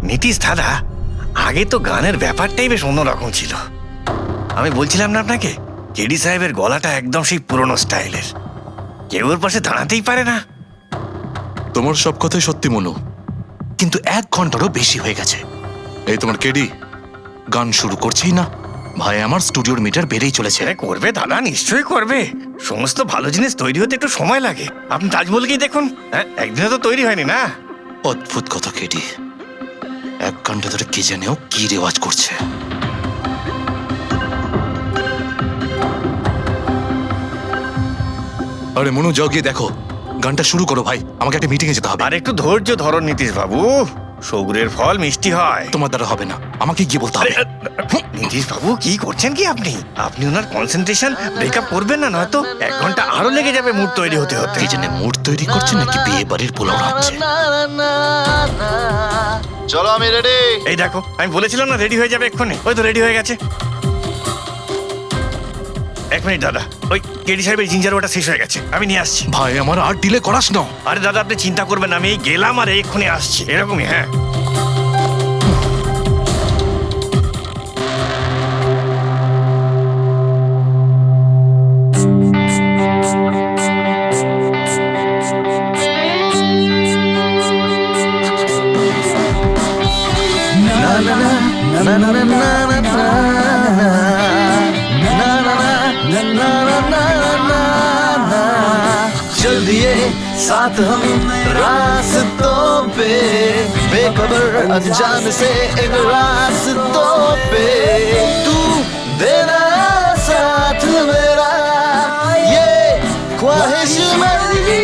নীতিশ দাদা, আগে তো গানের ব্যাপারটাই বেশ অন্যরকম ছিল। আমি বলছিলাম না আপনাকে, কেডি সাহেবের গলাটা একদম সেই পুরনো স্টাইলের, কেউ ওর পাশে দাঁড়াতেই পারে না। তোমার সব কথাই সত্যি মনু, কিন্তু 1 ঘন্টারও বেশি হয়ে গেছে। এই তোমার কেডি গান শুরু করছেই না। ভাই আমার স্টুডিওর মিটার বেড়েই চলেছে। করবে দাদা, নিশ্চয়ই করবে। সমস্ত ভালো জিনিস তৈরি হতে একটু সময় লাগে। আপনি তাজমহলকেই দেখুন, হ্যাঁ, একদিনে তো তৈরি হয়নি না। অদ্ভুত কথা কেডি, 1 ঘন্টা ধরে কে জানেও কি রেওয়াজ করছে। আরে মনু, যাও গিয়ে দেখো, গানটা শুরু করো ভাই, আমাকে একটা মিটিং এ যেতে হবে। আর একটু ধৈর্য ধরো নীতিশ বাবু, সৌগুরের ফল মিষ্টি হয়। তোমার দ্বারা হবে না, আমাকে গিয়ে বলতে হবে। নীতিশ বাবু, কি করছেন কি আপনি? আপনি ওনার কনসেন্ট্রেশন ব্রেকআপ করবেন না, নয়তো 1 ঘন্টা আরো লেগে যাবে মুড তৈরি হতে হতে। কি জানে মুড তৈরি করছে নাকি বিয়ে বাড়ির পোলাও রাখছে। চলো আমি রেডি। এই দেখো, আমি বলেছিলাম না রেডি হয়ে যাবে এক্ষুনি, ওই তো রেডি হয়ে গেছে। 1 মিনিট দাদা, ওই কেডি সাহেবের জিঞ্জার ওটা শেষ হয়ে গেছে, আমি নিয়ে আসছি। ভাই আমার আর ডিলে করাস না। আরে দাদা, আপনি চিন্তা করবেন না, আমি এই গেলাম আর এক্ষুনি আসছি, এরকমই। হ্যাঁ, चल दिए साथ हम रास्तों पे, बेखबर अनजान से इन रास्तों पे, तू देना साथ मेरा, ये ख्वाहिश मेरी।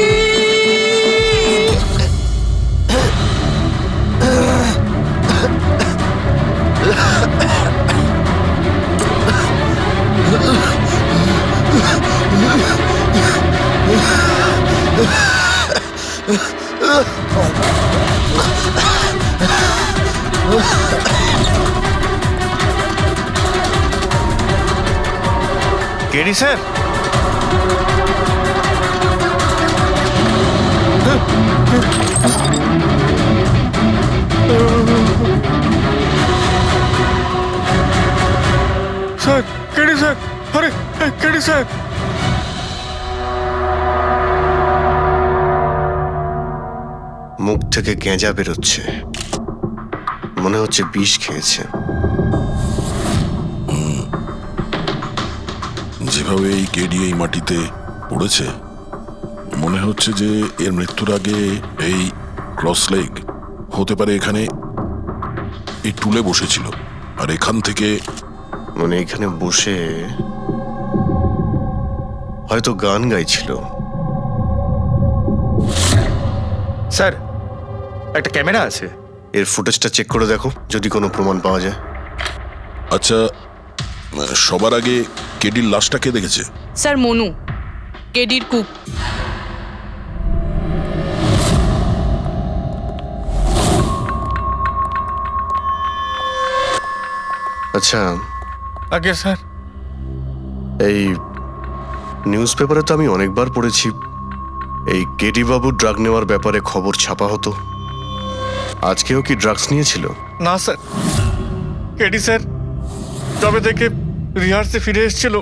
KD sir, sir, KD sir, আরে কেডি স্যার। মুখ থেকে গেঁজা বেরোচ্ছে, মনে হচ্ছে বিষ খেয়েছে। যেভাবে এই কেডি এই মাটিতে পড়েছে, মনে হচ্ছে যে এর মৃত্যুর আগে এই ক্রস লেগ হতে পারে এখানে এই টুলে বসেছিল, আর এখান থেকে মানে এখানে বসে হয়তো গান গাইছিল। স্যার, একটা ক্যামেরা আছে, এর ফুটেজটা চেক করে দেখো, যদি কোনো প্রমাণ পাওয়া যায়। আচ্ছা, সবার আগে কেডির লাশটা কে দেখেছে? স্যার মনু, কেডির কুক। আচ্ছা, আগে স্যার, এই নিউজ পেপারে তো আমি অনেকবার পড়েছি এই কেডি বাবু ড্রাগ নেওয়ার ব্যাপারে খবর ছাপা হতো। আজকেও কি ড্রাগস নিয়েছিল? না স্যার, কেডি স্যার তবে থেকে রিহার্সে ফিরে এসেছিল,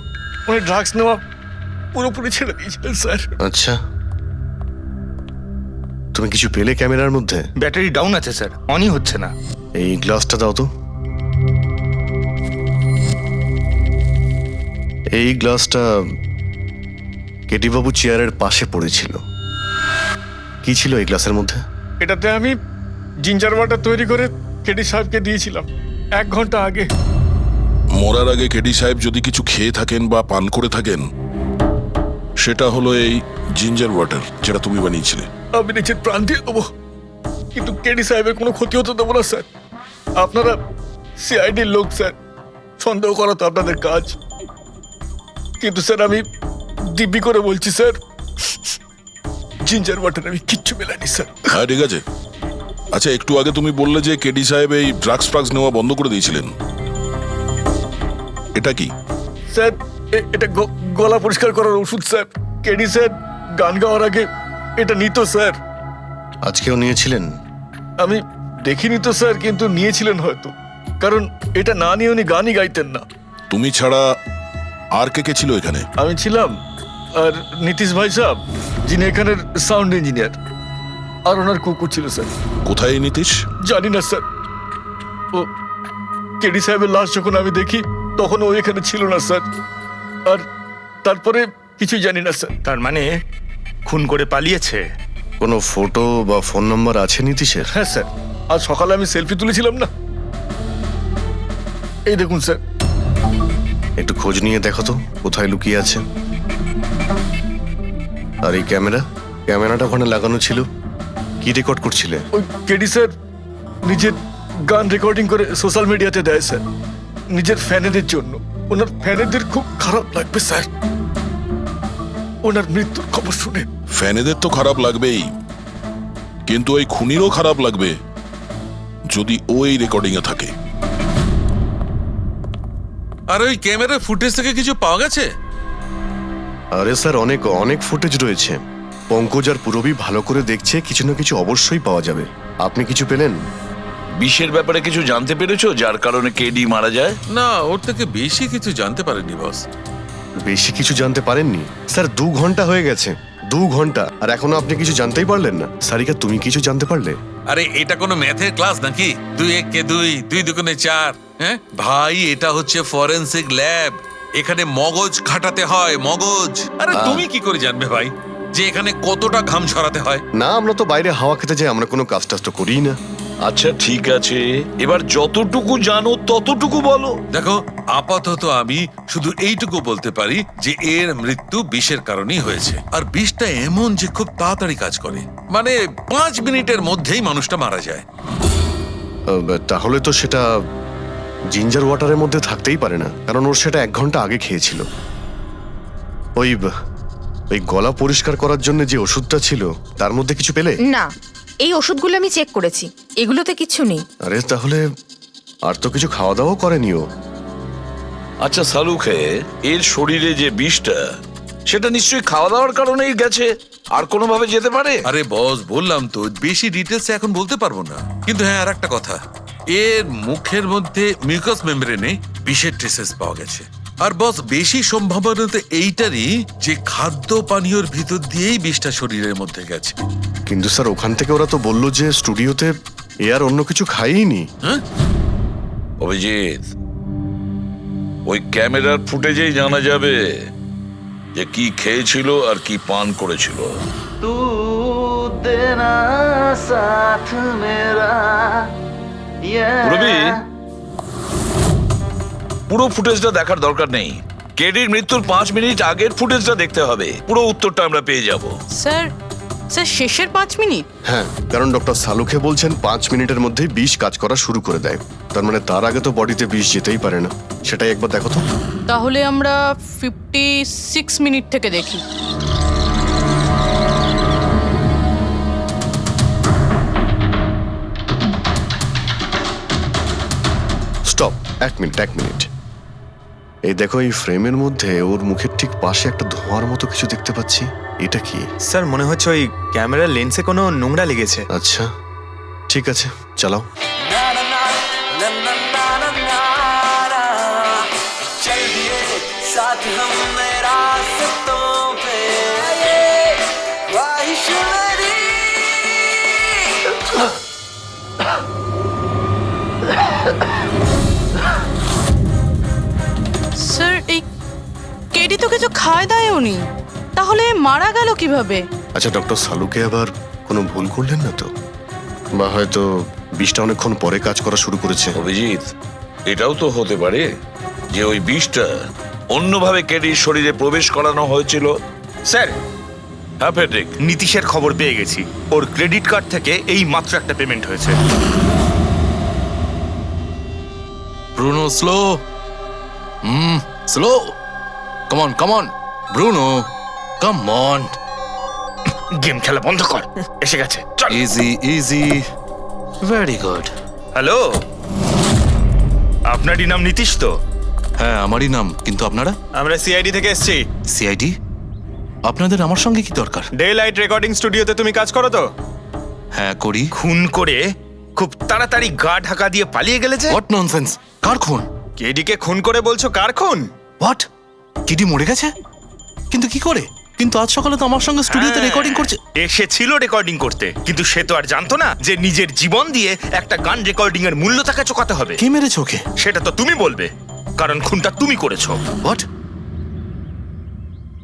উনি ড্রাগস নেওয়া পুরোপুরি ছেড়ে দিয়েছিলেন স্যার। আচ্ছা, তুমি কিছু পেলে ক্যামেরার মধ্যে? ব্যাটারি ডাউন আছে স্যার, অনই হচ্ছে না। এই গ্লাসটা দাও তো। এই গ্লাসটা কেডি বাবু চেয়ারের পাশে পড়েছিল। কি ছিল এই গ্লাসের মধ্যে? এটাতে আমি জিঞ্জার ওয়াটার তৈরি করে কেডি সাহেবকে দিয়েছিলাম 1 ঘন্টা আগে। মরার আগে কেডি সাহেব যদি কিছু খেয়ে থাকেন বা পান করে থাকেন, সেটা হলো এই জিঞ্জার ওয়াটার, যেটা তুমি বানিয়েছিলে। আমি নিজের প্রাণ দিয়ে দেবো, কিন্তু কেডি সাহেবের কোনো ক্ষতি হতে দেবো না স্যার। আপনারা সিআইডির লোক স্যার, সন্দেহ করা তো আপনাদের কাজ, কিন্তু স্যার আমি দিব্যি করে বলছি স্যার, জিঞ্জার ওয়াটার আমি কিচ্ছু মেলাইনি স্যার। হ্যাঁ, ঠিক আছে। আচ্ছা, একটু আগে তুমি বললে যে কেডি সাহেব এই ড্রাগস ফ্রাগস নেওয়া বন্ধ করে দিয়েছিলেন, এটা কি? স্যার এটা গলা পরিষ্কার করার ওষুধ স্যার। কেডি স্যার গান গাওয়ার আগে এটা নিত স্যার। আজকেও নিয়েছিলেন? আমি দেখিনি তো স্যার, কিন্তু নিয়েছিলেন হয়তো, কারণ এটা না নিয়ে উনি গানই গাইতেন না। তুমি ছাড়া আর কে কে ছিল এখানে? আমি ছিলাম, আর নীতিশ ভাই সাহেব যিনি এখানের সাউন্ড ইঞ্জিনিয়ার, আর ওনার কুকুর ছিল স্যার। কোথায় এই নীতিশ? জানি না স্যার, ও কেডি সাহেবের লাশ যখন আমি দেখি তখন ও এখানে ছিল না স্যার, আর তারপরে কিছুই জানি না স্যার। তার মানে খুন করে পালিয়েছে? কোনো ফটো বা ফোন নাম্বার আছে নীতিশের? হ্যাঁ স্যার, আজ সকালে আমি সেলফি তুলেছিলাম না, এই দেখুন স্যার। একটু খোঁজ নিয়ে দেখো তো কোথায় লুকিয়ে আছে। আর এই ক্যামেরাটা ওখানে লাগানো ছিল, কি রেকর্ড করছিলে? ওই কেডি স্যার নিজের গান রেকর্ডিং করে সোশ্যাল মিডিয়াতে দেয় স্যার, নিজের ফ্যানেদের জন্য। ওনার ফ্যানেদের খুব খারাপ লাগবে স্যার ওনার মৃত্যুর খবর শুনে। ফ্যানেদের তো খারাপ লাগবেই, কিন্তু ওই খুনিরও খারাপ লাগবে যদি ও এই রেকর্ডিং এ থাকে। আর ওই ক্যামেরার ফুটেজ থেকে কিছু পাওয়া গেছে? আরে স্যার, অনেক অনেক ফুটেজ রয়েছে। পঙ্কজ আর পুরবী ভালো করে দেখছে, কিছু না কিছু অবশ্যই পাওয়া যাবে। আপনি কিছু পেলেন? বিষের ব্যাপারে কিছু জানতে পেরেছো যার কারণে কেডি মারা যায়? না, ওর থেকে বেশি কিছু জানতে পারেনি বস। বেশি কিছু জানতে পারেননি স্যার? 2 ঘন্টা হয়ে গেছে, 2 ঘন্টা, আর এখনো আপনি কিছু জানতেই পারলেন না। সারিকা, তুমি কিছু জানতে পারলে? আরে এটা কোনো ম্যাথের ক্লাস নাকি? 2 × 1 = 2, 2 × 2 = 4। হ্যাঁ ভাই, এটা হচ্ছে ফরেনসিক ল্যাব, এখানে মগজ খাটাতে হয়, মগজ। আরে তুমি কি করে জানবে ভাই যে এখানে কতটা ঘাম ছড়াতে হয়? না, আমরা তো বাইরে হাওয়া খেতে যাই, আমরা কোনো কাজ টাজ তো করিই না। আচ্ছা ঠিক আছে, এবার যতটুকু জানো ততটুকু বলো। দেখো, আপাতত আমি শুধু এইটুকু বলতে পারি যে এর মৃত্যু বিষের কারণেই হয়েছে। আর বিষটা এমন যে খুব তাড়াতাড়ি কাজ করে, মানে 5 মিনিটের মধ্যেই মানুষটা মারা যায়। তাহলে তো সেটা জিঞ্জার ওয়াটারের মধ্যে থাকতেই পারে না, কারণ ওর সেটা 1 ঘন্টা আগে খেয়েছিল। ওই গলা পরিষ্কার করার জন্য যে ওষুধটা ছিল তার মধ্যে কিছু পেলে? না, এই ওষুধগুলো আমি চেক করেছি, এগুলোতে কিছু নেই। আরে তাহলে আর তো কিছু খাওয়া দাওয়া করেনি ও। আচ্ছা সালুখে, এর শরীরে যে বিষটা, সেটা নিশ্চয়ই খাওয়া দাওয়ার কারণেই গেছে, আর কোনোভাবে যেতে পারে? আরে বস, বললাম তো বেশি ডিটেলস এখন বলতে পারবো না। কিন্তু হ্যাঁ, আর একটা কথা, এর মুখের মধ্যে মিউকাস মেমব্রেনে বিষের ট্রেসেস পাওয়া গেছে। আর বস, বেশি সম্ভাবনা তো এইটারই যে খাদ্য পানীয়র ভিতর দিয়েই বিষটা শরীরের মধ্যে গেছে। কিন্তু স্যার, ওখান থেকে ওরা তো বললো যে স্টুডিওতে এ আর অন্য কিছু খাইনি। হ্যাঁ, অভিজিৎ, ওই ক্যামেরার ফুটেজেই জানা যাবে যে কি খেয়েছিল আর কি পান করেছিল। तू देना साथ मेरा পুরবী, পুরো ফুটেজটা দেখার দরকার নেই, কেডির মৃত্যুর 5 মিনিট আগের ফুটেজটা দেখতে হবে, পুরো উত্তরটা আমরা পেয়ে যাব। স্যার, শেষের 5 মিনিট? হ্যাঁ, কারণ ডক্টর সালুখে বলছেন 5 মিনিটের মধ্যেই বিষ কাজ করা শুরু করে দেয়। তার মানে তার আগে তো বডিতে বিষ যেতেই পারে না। সেটাই একবার দেখো তো। তাহলে আমরা 56 মিনিট থেকে দেখি। Stop, 1 minute. এই দেখো, এই ফ্রেমের মধ্যে ওর মুখের ঠিক পাশে একটা ধোঁয়ার মতো কিছু দেখতে পাচ্ছি। এটা কি? স্যার, মনে হচ্ছে ওই ক্যামেরার লেন্সে কোনো নোংরা লেগেছে। আচ্ছা ঠিক আছে, চালাও। স্যার, এই কেডি তো কিছু খায় দায়ও নি, তাহলে মারা গেল কিভাবে? আচ্ছা, ডক্টর সালুকে আবার কোনো ভুল করলেন না তো? বা হয়তো বিষটা অনেকক্ষণ পরে কাজ করা শুরু করেছে। অভিজিৎ, এটাও তো হতে পারে যে ওই বিষটা অন্যভাবে কেডির শরীরে প্রবেশ করানো হয়েছিল। স্যার, হ্যাঁ ফেডরিক, নীতিশের খবর পেয়ে গেছি। ওর ক্রেডিট কার্ড থেকে এই মাত্র একটা পেমেন্ট হয়েছে। Bruno, slow. Slow. Come on Bruno, come on. Game খেলা বন্ধ কর, এসে গেছে, চল। Easy, very good. হ্যালো, আপনারই নাম নীতিশ তো? হ্যাঁ, আমারই নাম। কিন্তু আপনারা? আমরা সিআইডি থেকে এসেছি। সিআইডি? আপনাদের আমার সঙ্গে কি দরকার? ডে লাইট রেকর্ডিং স্টুডিওতে তুমি কাজ করো তো? হ্যাঁ, করি। খুন করে খুব তাড়াতাড়ি গা ঢাকা দিয়ে পালিয়ে গেলে যে? What nonsense! কার খুন? কেডিকে খুন করে বলছো কার খুন? হোয়াট? কেডি মরে গেছে? কিন্তু কি করে? কিন্তু আজ সকালে তো আমার সঙ্গে স্টুডিওতে রেকর্ডিং করছে। এসেছিল রেকর্ডিং করতে, কিন্তু সে তো আর জানতো না যে নিজের জীবন দিয়ে একটা গান রেকর্ডিং এর মূল্য তাকে চোকাতে হবে। কে মেরেছে ওকে? সেটা তো তুমি বলবে, কারণ খুনটা তুমি করেছো। হোয়াট?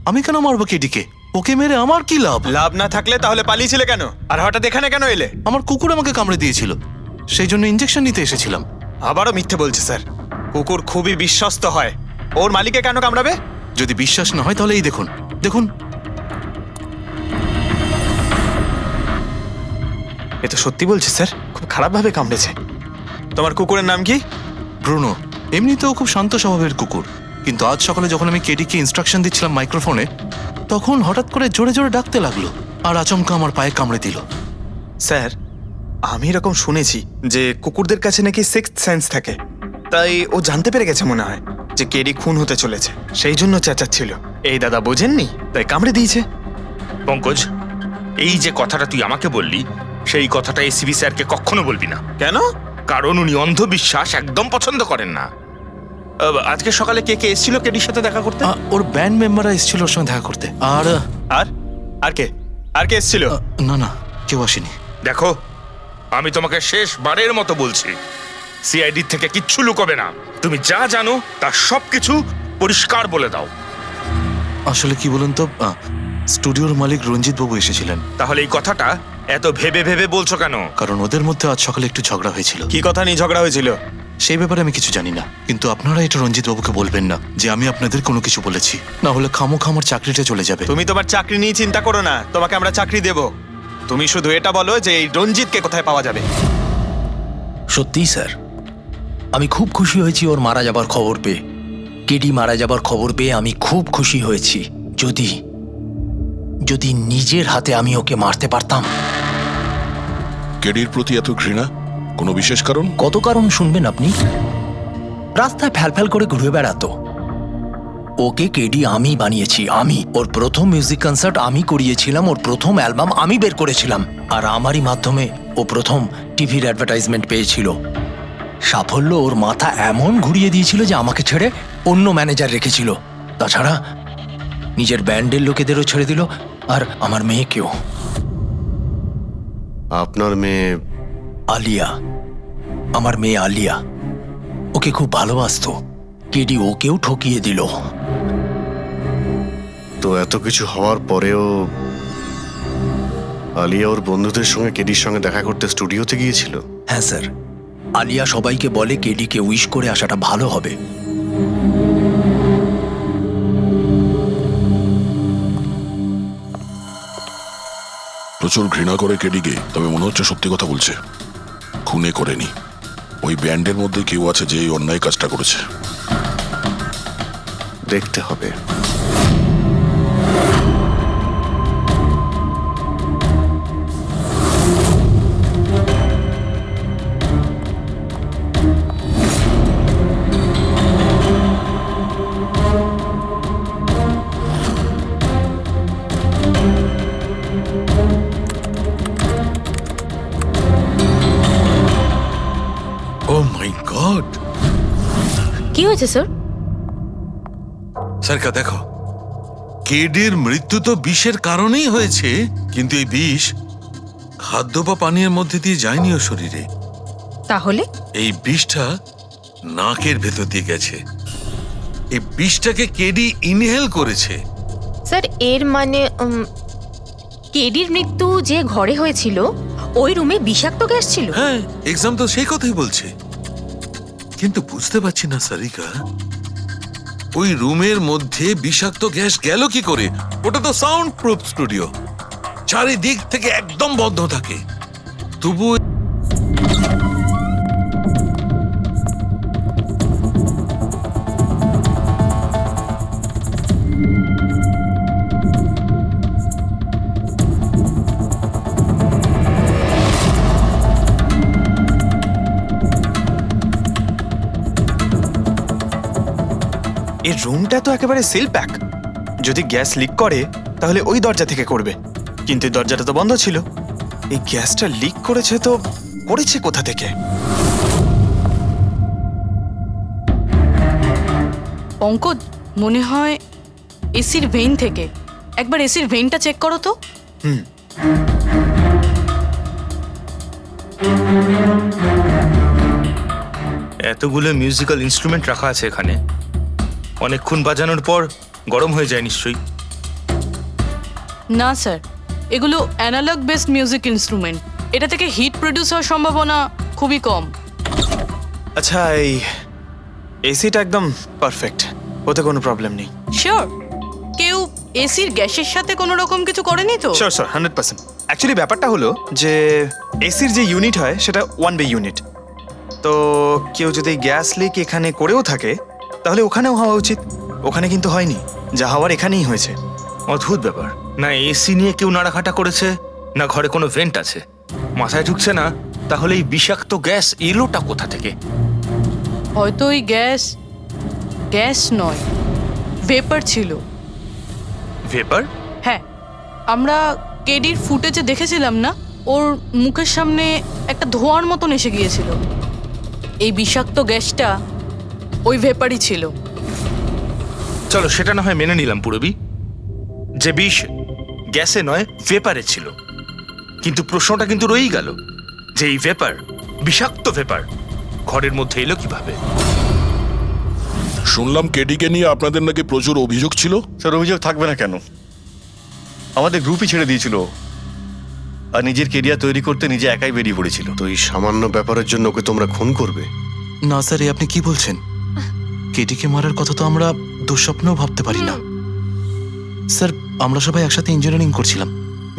আমি কেন মারবো কেডিকে? ওকে মেরে আমার কি লাভ? লাভ না থাকলে তাহলে পালিয়েছিলে কেন? আর হঠাৎ এখানে কেন এলে? আমার কুকুর আমাকে কামড়ে দিয়েছিল, সেই জন্য ইঞ্জেকশন নিতে এসেছিলাম। আবারও মিথ্যে বলছে স্যার। কুকুর খুবই বিশ্বস্ত হয়, ওর মালিককে কেন কামড়াবে? যদি বিশ্বাস না হয় তাহলে এই দেখুন, দেখুন। এ তো সত্যি বলছে স্যার, খুব খারাপভাবে কামড়েছে। তোমার কুকুরের নাম কি? ব্রুনো। এমনিতেও খুব শান্ত স্বভাবের কুকুর, কিন্তু আজ সকালে যখন আমি কেডিকে ইনস্ট্রাকশন দিচ্ছিলাম মাইক্রোফোনে, তখন হঠাৎ করে জোরে জোরে ডাকতে লাগলো আর আচমকা আমার পায়ে কামড়ে দিল। স্যার, আমি এরকম শুনেছি যে কুকুরদের কাছে নাকি সিক্সথ সেন্স থাকে, তাই ও জানতে পেরে গেছে মনে হয় যে কেডি খুন হতে চলেছে, সেই জন্য চেঁচাচ্ছিল। এই দাদা বোঝেননি, তাই কামড়ে দিয়েছে। পঙ্কজ, এই যে কথাটা তুই আমাকে বললি, সেই কথাটা এসিবি স্যারকে কখনো বলবি না। কেন? কারণ উনি অন্ধবিশ্বাস একদম পছন্দ করেন না। আজকে সকালে কে কে এসেছিল কেডির সাথে দেখা করতে? ওর ব্যান্ড মেম্বাররা এসেছিল ওর সঙ্গে দেখা করতে। আর আর আর কে আর কে এসেছিল? না না, কেউ আসেনি। দেখো, আমি তোমাকে শেষবারের মতো বলছি, সিআইডি থেকে কিচ্ছু লুকোবে না। তুমি যা জানো তার সবকিছু পরিষ্কার বলে দাও। আসলে কি বলুন তো, স্টুডিওর মালিক রঞ্জিত বাবু এসেছিলেন। তাহলে এই কথাটা এত ভেবে ভেবে বলছো কেন? কারণ ওদের মধ্যে আজ সকালে একটু ঝগড়া হয়েছিল। কি কথা নিয়ে ঝগড়া হয়েছিল? সেই ব্যাপারে আমি কিছু জানি না, কিন্তু আপনারা এটা রঞ্জিত বাবুকে বলবেন না যে আমি আপনাদের কোনো কিছু বলেছি, না হলে খামোখা আমার চাকরিটা চলে যাবে। তুমি তোমার চাকরি নিয়ে চিন্তা করো না, তোমাকে আমরা চাকরি দেব। তুমি শুধু এটা বলো যে এই রঞ্জিতকে কোথায় পাওয়া যাবে। সত্যিই স্যার, আমি খুব খুশি হয়েছি ওর মারা যাবার খবর পেয়ে। কেডি মারা যাবার খবর পেয়ে আমি খুব খুশি হয়েছি। যদি যদি নিজের হাতে আমি ওকে মারতে পারতাম। কেডির প্রতি এত ঘৃণা, কোনো বিশেষ কারণ? কত কারণ শুনবেন আপনি? রাস্তায় ফ্যালফ্যাল করে ঘুরে বেড়াতো। ওকে কেডি আমি বানিয়েছি, আমি। ওর প্রথম মিউজিক কনসার্ট আমি করিয়েছিলাম, ওর প্রথম অ্যালবাম আমি বের করেছিলাম, আর আমারই মাধ্যমে ও প্রথম টিভির অ্যাডভার্টাইজমেন্ট পেয়েছিল। সাফল্য ওর মাথা এমন ঘুরিয়ে দিয়েছিল যে আমাকে ছেড়ে অন্য ম্যানেজার রেখেছিল। তাছাড়া নিজের ব্যান্ডের লোকেদেরও ছেড়ে দিল, আর আমার মেয়েকেও। আপনার মেয়ে? আলিয়া, আমার মেয়ে আলিয়া। ওকে খুব ভালোবাসতো, কেডি ওকেও ঠকিয়ে দিল। তো এত কিছু হওয়ার পরেও আলিয়া ওর বন্ধুদের সঙ্গে কেডির সঙ্গে দেখা করতে স্টুডিওতে গিয়েছিল? হ্যাঁ স্যার, আলিয়া সবাইকে বলে কেডিকে উইশ করে আসাটা ভালো হবে। প্রচুর ঘৃণা করে কেডিকে, তবে মনে হচ্ছে সত্যি কথা বলছে। খুনে করেনি, ওই ব্যান্ডের মধ্যে কেউ আছে যে এই অন্যায় কাজটা করেছে। দেখতে হবে। ও মাই গড! কি হয়েছে স্যার? স্যারকা দেখো, কেডির মৃত্যু তো বিষের কারণেই হয়েছে, কিন্তু এই বিষ খাদ্য বা পানীয়ের মধ্যে দিয়ে যায়নি ও শরীরে। তাহলে এই বিষটা নাকের ভেতর দিয়ে গেছে। এই বিষটাকে কেডি ইনহেল করেছে। স্যার, এর মানে কেডির মৃত্যু যে ঘরে হয়েছিল ওই রুমে বিষাক্ত গ্যাস ছিল? হ্যাঁ, এক্সাম তো সেই কথাই বলছে, কিন্তু বুঝতে পারছি না সারিকা, ওই রুমের মধ্যে বিষাক্ত গ্যাস গেল কি করে? ওটা তো সাউন্ড প্রুফ স্টুডিও, চারিদিক থেকে একদম বন্ধ থাকে, তবু এই রুমটা তো একেবারে সিল প্যাক। যদি গ্যাস লিক করে তাহলে ওই দরজা থেকে করবে, কিন্তু এই দরজাটা তো বন্ধ ছিল। এই গ্যাসটা লিক করেছে তো করেছে কোথা থেকে? পঙ্কজ, মনে হয় এসির ভেইন থেকে। একবার এসির ভেইনটা চেক করো তো। এতগুলো মিউজিক্যাল ইনস্ট্রুমেন্ট রাখা আছে এখানে, অনেকক্ষণ বাজানোর পর গরম হয়ে যায় নিশ্চয়ই। না স্যার, এগুলো অ্যানালগ বেসড মিউজিক ইনস্ট্রুমেন্ট। এটা থেকে হিট প্রডিউস হওয়ার সম্ভাবনা খুবই কম। আচ্ছা, এই এসিটা একদম পারফেক্ট, ওতে কোনো প্রবলেম নেই। শিওর? কেউ এসির গ্যাসের সাথে কোনো রকম কিছু করেনি তো? Sure sir, 100%। অ্যাকচুয়ালি ব্যাপারটা হলো যে এসির যে ইউনিট হয় সেটা 1 বে ইউনিট। তো কেউ যদি গ্যাস লিক এখানে করেও থাকে তাহলে ওখানেও হওয়া উচিত। ওখানে কিন্তু হয়নি, যা হওয়ার এখানেই হয়েছে। অদ্ভুত ব্যাপার, না এসি নিয়ে কেউ নাড়াঘাটা করেছে, না ঘরে কোনো ভেন্ট আছে। মাথায় ঢুকছে না তাহলে এই বিষাক্ত গ্যাস এলোটা কোথা থেকে? হয়তো ওই গ্যাস নয়, ভেপার ছিল। ভেপার? হ্যাঁ, আমরা কেডির ফুটেজে দেখেছিলাম না, ওর মুখের সামনে একটা ধোঁয়ার মতন এসে গিয়েছিল। এই বিষাক্ত গ্যাসটা ওই ভেপারই ছিল। চলো সেটা না হয় মেনে নিলাম পুরবি, যে বিষ গ্যাসে নয় ভেপারে ছিল। কিন্তু প্রশ্নটা কিন্তু রয়েই গেল যে এই ভেপার, বিষাক্ত ভেপার ঘরের মধ্যে এলো কিভাবে? শুনলাম কেডিকে নিয়ে আপনাদের নাকি প্রচুর অভিযোগ ছিল। স্যার, অভিযোগ থাকবে না কেন? আমাদের গ্রুপই ছেড়ে দিয়েছিল, আর নিজের কেরিয়ার তৈরি করতে নিজে একাই বেরিয়ে পড়েছিল। তো এই সামান্য ব্যাপারের জন্য ওকে তোমরা খুন করবে? না স্যার, এ আপনি কি বলছেন? কেটিকে মারার কথা তো আমরা দুঃস্বপ্নেও ভাবতে পারি না। স্যার, আমরা সবাই একসাথে ইঞ্জিনিয়ারিং করছিলাম।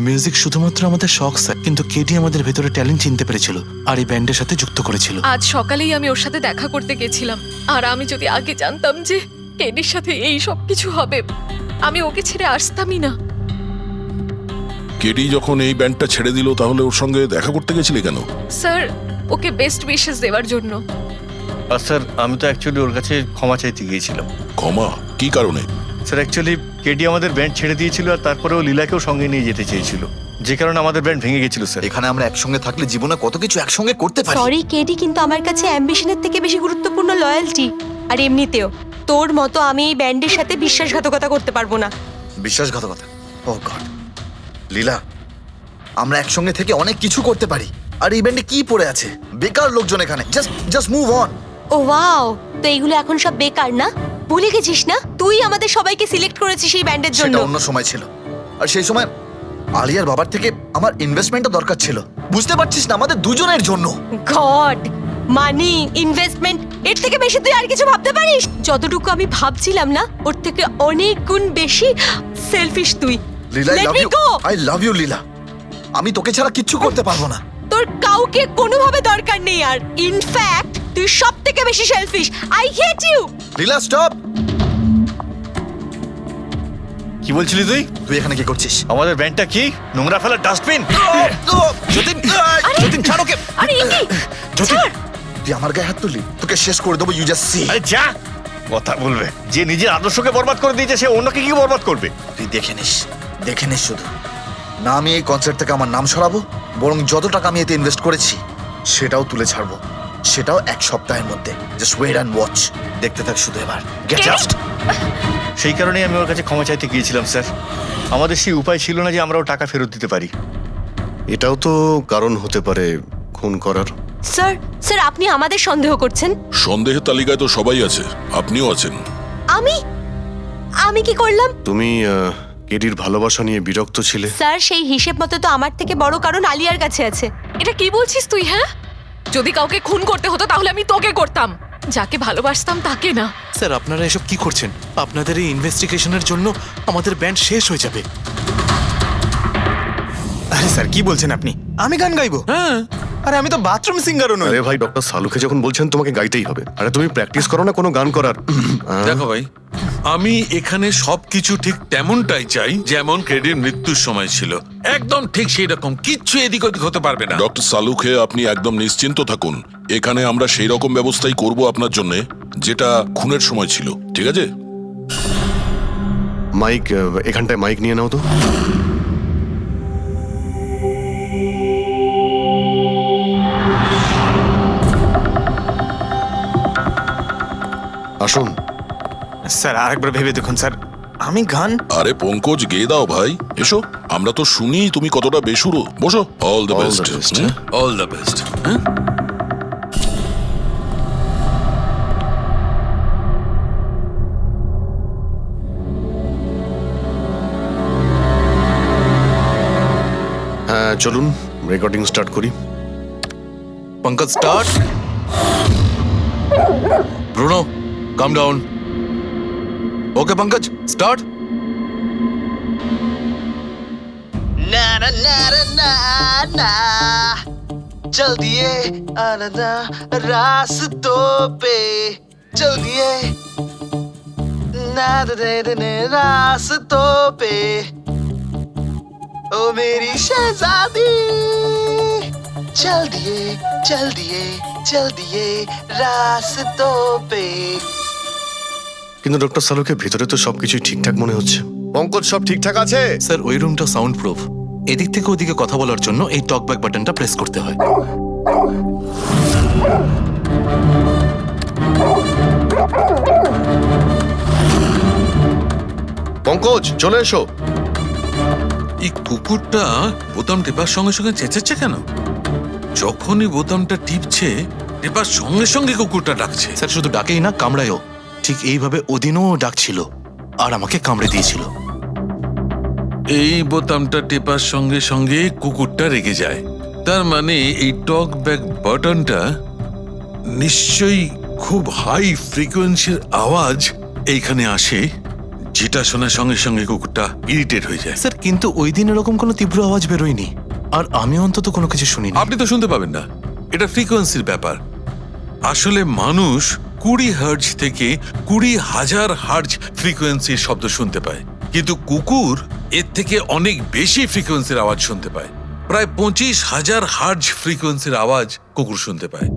মিউজিক শুধুমাত্র আমাদের শখ স্যার, কিন্তু কেটি আমাদের ভেতরে ট্যালেন্ট চিনতে পেরেছিল আর এই ব্যান্ডের সাথে যুক্ত করেছিল। আজ সকালেই আমি ওর সাথে দেখা করতে গেছিলাম, আর আমি যদি আগে জানতাম যে কেডির সাথে এই সব কিছু হবে, আমি ওকে ছেড়ে আসতামই না। কেডি যখন এই ব্যান্ডটা ছেড়ে দিল তাহলে ওর সঙ্গে দেখা করতে গেছিলে কেন? স্যার, ওকে বেস্ট উইশেস দেওয়ার জন্য। আর স্যার, আমি তো অ্যাকচুয়ালি ওর কাছে ক্ষমা চাইতে গিয়েছিলাম। ক্ষমা? কি কারণে? স্যার, অ্যাকচুয়ালি কেডি আমাদের ব্যান্ড ছেড়ে দিয়েছিল, আর তারপরেও লীলাকেও সঙ্গে নিয়ে যেতে চেয়েছিল, যে কারণে আমাদের ব্যান্ড ভেঙে গেছিল স্যার। এখানে আমরা একসঙ্গে থাকলে জীবনে কত কিছু একসঙ্গে করতে পারি। সরি কেডি, কিন্তু আমার কাছে অ্যাম্বিশনের থেকে বেশি গুরুত্বপূর্ণ লয়্যালটি। আর এমনিতেও তোর মতো আমি এই ব্যান্ডের সাথে বিশ্বাসঘাতকতা করতে পারবো না। বিশ্বাসঘাতকতা? ও গড লীলা, আমরা একসঙ্গে থেকে অনেক কিছু করতে পারি। আর এই ব্যান্ডে কি পড়ে আছে? বেকার লোকজন এখানে। Just move on. ও ওয়াও, তো এইগুলো এখন সব বেকার না? ভুলে গেছিস না তুই আমাদের সবাইকে সিলেক্ট করেছিস এই ব্যান্ডের জন্য? সেটা অন্য সময় ছিল, আর সেই সময় আলিয়ার বাবার থেকে আমার ইনভেস্টমেন্টও দরকার ছিল। বুঝতে পারছিস না, আমাদের দুজনের জন্য। গড, মানি, ইনভেস্টমেন্ট, এর থেকে বেশি তুই আর কিছু ভাবতে পারিস? যতটুকু আমি ভাবছিলাম না, ওর থেকে অনেক গুণ বেশি সেলফিশ তুই। লীলা, আই লাভ ইউ লীলা। আমি তোকে ছাড়া কিচ্ছু করতে পারবো না। তোর কাউকে কোনোভাবে দরকার নেই, আর ইনফ্যাক্ট তুই সব থেকে বেশি selfish. I hate you. Leela stop. কি বলছিলি তুই? তুই এখানে কি করছিস? আমাদের ব্যান্ডটা কি নোংরা ফেলার ডাস্টবিন? যতীন, যতীন ছাড় ওকে। আরে ইনি, যতীন, তুই আমার গায়ে হাত তুললি, তোকে শেষ করে দেবো। You just see. আরে যা, কথা বলবে। যে নিজের আদর্শকে বরবাদ করে দিয়েছে সে অন্যকে কি বরবাদ করবে? তুই দেখে নিস শুধু। না আমি এই কনসার্ট থেকে আমার নাম সরাবো, বরং যত টাকা আমি এতে ইনভেস্ট করেছি সেটাও তুলে ছাড়বো, সেটাও 1 সপ্তাহের মধ্যে। Just wait and watch. দেখতে থাক শুধু এবার। Get out. সেই কারণেই আমি ওর কাছে ক্ষমা চাইতে গিয়েছিলাম স্যার। আমাদের সেই উপায় ছিল না যে আমরা ওর টাকা ফেরত দিতে পারি। এটাও তো কারণ হতে পারে খুন করার। স্যার আপনি আমাদের সন্দেহ করছেন? সন্দেহের তালিকায় তো সবাই আছে, আপনিও আছেন। আমি কি করলাম? তুমি কেডির ভালোবাসা নিয়ে বিরক্ত ছিলে। স্যার, সেই হিসেব মতো তো আমার থেকে বড় কারণ আলিয়ার কাছে আছে। এটা কি বলছিস তুই? হ্যাঁ, যদি কাউকে খুন করতে হতো তাহলে আমি তোকে করতাম, যাকে ভালোবাসতাম তাকে না। স্যার, আপনারা এসব কি করছেন? আপনাদের এই ইনভেস্টিগেশনের জন্য আমাদের ব্যান্ড শেষ হয়ে যাবে। আরে স্যার, কি বলছেন আপনি? আমি গান গাইবো? হ্যাঁ, আরে আমি তো বাথরুম সিঙ্গারও নই। আরে ভাই, ডক্টর সালুকে যখন বলছেন তোমাকে গাইতেই হবে। আরে তুমি প্র্যাকটিস করো না কোনো গান করার? দেখো ভাই, আমি এখানে সবকিছু ঠিক তেমনটাই চাই যেমন কেডির মৃত্যুর সময় ছিল। একদম ঠিক সেই রকম, কিচ্ছু এদিক ওদিক হতে পারবে না। ডক্টর সালুখে, আপনি একদম নিশ্চিন্ত থাকুন। এখানে আমরা সেই রকম ব্যবস্থাই করব আপনার জন্য যেটা খুনের সময় ছিল, ঠিক আছে? মাইক, এখানটায় মাইক নিয়ে নাও তো। আসুন। স্যার আরেকবার ভেবে দেখুন স্যার, আমি গান আরে পঙ্কজ গেয়ে দাও ভাই, এসো। আমরা তো শুনি তুমি কতটা বেসুরো। বসো। All the All the best. best. All the best. হ্যাঁ চলুন রেকর্ডিং স্টার্ট করি। Pankaj start. Bruno come down. Okay Pankaj start. ना ना ना ना ना चल दिए आनंदा रास्तों पे चल दिए ना दे रास्तों पे ओ मेरी शहजादी चल दिए चल दिए चल दिए रास्तों पे। কিন্তু ডক্টর সালুকে ভিতরে তো সবকিছুই ঠিকঠাক মনে হচ্ছে। পঙ্কজ সব ঠিকঠাক আছে? স্যার ওই রুমটা সাউন্ড প্রুফ। এদিক থেকে ওদিকে কথা বলার জন্য এই টকব্যাক বাটনটা প্রেস করতে হয়। পঙ্কজ চলে এসো। এই কুকুরটা বোতাম টেপার সঙ্গে সঙ্গে চেঁচাচ্ছে কেন? যখনই বোতামটা টিপছে টেপার সঙ্গে সঙ্গে কুকুরটা ডাকছে। স্যার শুধু ডাকেই না, কামড়ায়ও। ঠিক এইভাবে ওদিনও ডাকছিল আর আমাকে কামড়ে দিয়েছিল। এই বোতামটা টেপার সঙ্গে সঙ্গে কুকুরটা রেগে যায়। তার মানে এই টক ব্যাক বাটনটা নিশ্চয়ই খুব হাই ফ্রিকোয়েন্সির আওয়াজ এইখানে আসে, যেটা শোনার সঙ্গে সঙ্গে কুকুরটা ইরিটেট হয়ে যায়। স্যার কিন্তু ওই দিন এরকম কোনো তীব্র আওয়াজ বেরোয়নি, আর আমি অন্তত কোনো কিছু শুনিনি। আপনি তো শুনতে পাবেন না, এটা ফ্রিকোয়েন্সির ব্যাপার। আসলে মানুষ 20 হার্জ থেকে 20,000 হার্জ ফ্রিকোয়েন্সির শব্দ শুনতে পায়, কিন্তু কুকুর এর থেকে অনেক বেশি ফ্রিকোয়েন্সির আওয়াজ শুনতে পায়। প্রায় 25,000 হার্জ ফ্রিকোয়েন্সির আওয়াজ কুকুর শুনতে পায়।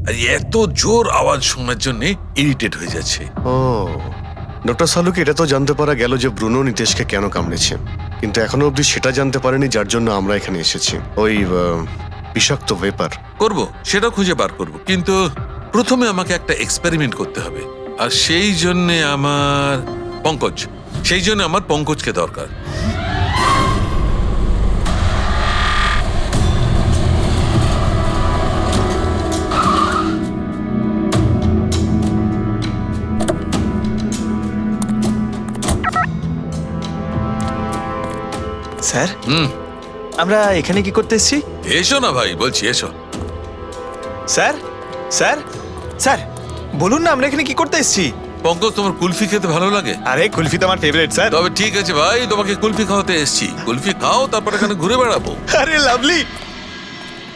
আর এত জোর আওয়াজ শোনার জন্য ইরিটেট হয়ে যাচ্ছে। ও ডক্টর সালুকে এটা তো জানতে পারা গেল যে ব্রুনো নিতেশকে কেন কামড়েছে, কিন্তু এখনো অবধি সেটা জানতে পারেনি যার জন্য আমরা এখানে এসেছি। ওই বিষাক্ত ভেপার করব, সেটা খুঁজে বার করব, কিন্তু প্রথমে আমাকে একটা এক্সপেরিমেন্ট করতে হবে। আর সেই জন্য আমার পঙ্কজকে দরকার। স্যার আমরা এখানে কি করতে এসেছি? এসো না ভাই, বলছি এসো। স্যার স্যার স্যার বলুন না আমরা এখানে কি করতে এসেছি? পঙ্কজ, তোমার কুলফি খেতে ভালো লাগে? আরে কুলফি তো আমার ফেভারিট স্যার। তবে ঠিক আছে ভাই, তোমাকে কুলফি খাওয়াতে এসেছি। কুলফি খাও, তারপর এখানে ঘুরে বেড়াবো। আরে লাভলি,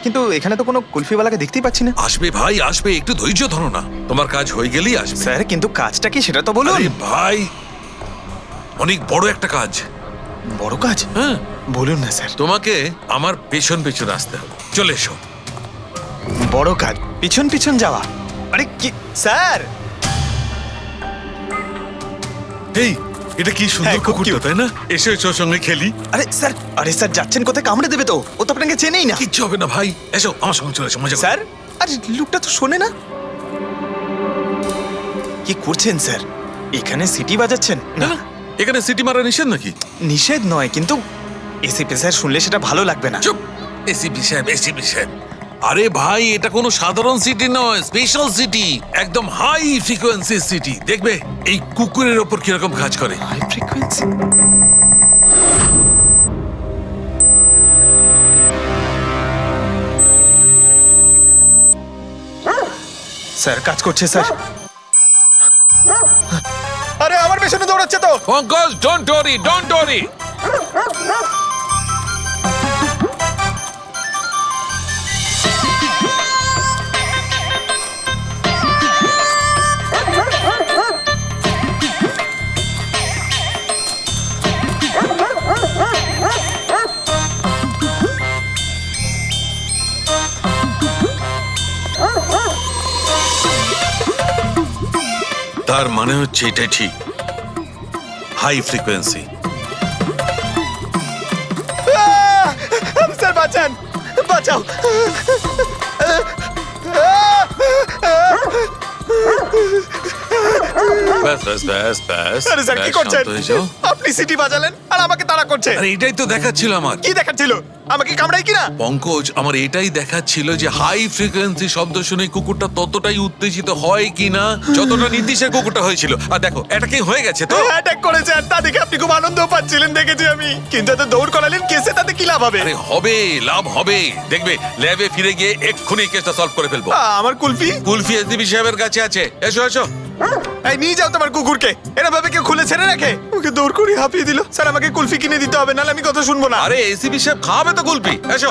কিন্তু এখানে তো কোনো কুলফিওয়ালাকে দেখতেই পাচ্ছি না। আসবে ভাই আসবে, একটু ধৈর্য ধরো না, তোমার কাজ হয়ে গেলেই আসবে। স্যার কিন্তু কাজটা কি সেটা তো বলুন। আরে ভাই, অনেক বড় একটা কাজ। বড় কাজ? হ্যাঁ বলুন না স্যার। তোমাকে আমার পেছন পেছন আসতে হবে। চলে এসো। বড় কাজ, পিছন পিছন যাওয়া? আরে কি স্যার! এই এটা কি সুন্দর হ্যাঁ, খুব কুকুরটা, cute। তাই না? এসো এসো, সঙ্গে খেলি। আরে স্যার যাচ্ছেন কোথায়? কামড়ে দেবে তো, ও তো আপনাকে চেনেই না। কিচ্ছু হবে না ভাই, এসো আমার সঙ্গে চলে এসো, মজা করো। স্যার আরে লোকটা তো শোনে না। কি করছেন স্যার? এখানে সিটি বাজাচ্ছেন? না না, এখানে সিটি মারা নিষেধ নাকি? নিষেধ নয়, কিন্তু এসিপি স্যার শুনলে সেটা ভালো লাগবে না। চুপ, এসিপি সাহেব। আরে ভাই, এটা কোনো সাধারণ সিটি নয়, স্পেশাল সিটি, একদম হাই ফ্রিকোয়েন্সি সিটি। দেখবে এই কুকুরের ওপর কিরকম কাজ করে। High frequency? স্যার কাজ করছে স্যার। আরে আমার পেছনে দৌড়াচ্ছে তো। Pankaj, don't worry. তার মানে হচ্ছে এটাই ঠিক, হাই ফ্রিকোয়েন্সি। স্যার বাঁচান, বাঁচাও। ব্যাস ব্যাস ব্যাস ব্যাস আরে স্যার কি ব্যাস, করছেন শান্ত হয়ে যাও। আপনি সিটি বাজালেন আর আমাকে তাড়া করছে আরে এটাই তো দেখাচ্ছিল আমার কি দেখাচ্ছিল আমাকে কামড়াই কিনা পঙ্কজ আমার এটাই দেখাচ্ছিল যে হাই ফ্রিকোয়েন্সি শব্দ শুনে কুকুরটা ততটাই উত্তেজিত হয় কিনা যতটা নীতিশের কুকুরটা হয়েছিল। আর দেখো এটা কি হয়ে গেছে তো অ্যাটাক করেছে আর তা দেখে আপনি খুব আনন্দ পাচ্ছিলেন দেখেছি আমি কিন্তু এত দৌড় করালেন কেসে তাতে কি লাভ হবে আরে হবে লাভ হবে দেখবে ল্যাবে ফিরে গিয়ে এক্ষুনি কেসটা সলভ করে ফেলবো। আমার কুলফি কুলফি এসডিবি সাহেবের কাছে আছে, এসো এসো। এই নিয়ে যাও তোমার কুকুরকে এরা ভাবে কেউ খুলে ছেড়ে রাখে ওকে দৌড় করে হাঁপিয়ে দিল স্যার আমাকে কুলফি কিনে দিতে হবে নাহলে আমি কথা শুনবো না আরে এসিবি সাহেব খাবে তো কুলফি, এসো।